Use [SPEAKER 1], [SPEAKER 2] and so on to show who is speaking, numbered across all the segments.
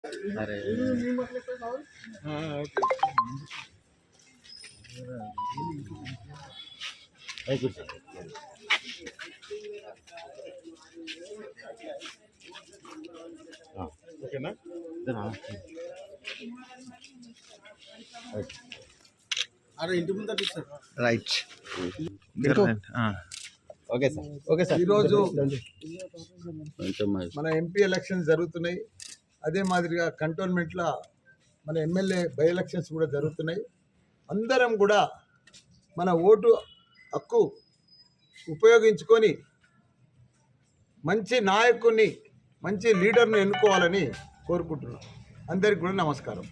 [SPEAKER 1] अरे कुछ ఓకేనా అరే ఇంటి ముందు తీస్తారు right okay sir okay sir
[SPEAKER 2] ఈరోజు మన ఎంపీ ఎలక్షన్స్ జరుగుతున్నాయి. అదే మాదిరిగా కంటోన్మెంట్లో మన ఎమ్మెల్యే బై ఎలక్షన్స్ కూడా జరుగుతున్నాయి. అందరం కూడా మన ఓటు హక్కు ఉపయోగించుకొని మంచి నాయకుడిని మంచి లీడర్ను ఎన్నుకోవాలని కోరుకుంటున్నాం. అందరికి కూడా నమస్కారం.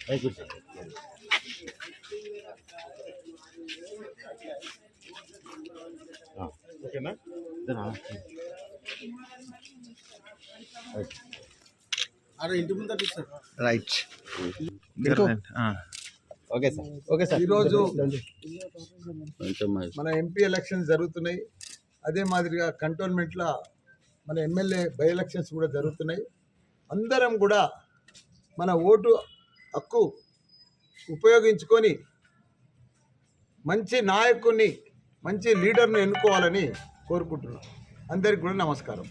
[SPEAKER 1] అరే कुछ ఓకేనా అరే ఇంటి ముందు తీస్తారు right okay sir okay sir
[SPEAKER 2] ఈరోజు మన ఎంపీ ఎలక్షన్స్ జరుగుతున్నాయి. అదే మాదిరిగా కంటోన్మెంట్లో మన ఎమ్మెల్యే బై ఎలక్షన్స్ కూడా జరుగుతున్నాయి. అందరం కూడా మన ఓటు హక్కు ఉపయోగించుకొని మంచి నాయకుడిని మంచి లీడర్ను ఎన్నుకోవాలని కోరుకుంటున్నాం. అందరికి కూడా నమస్కారం.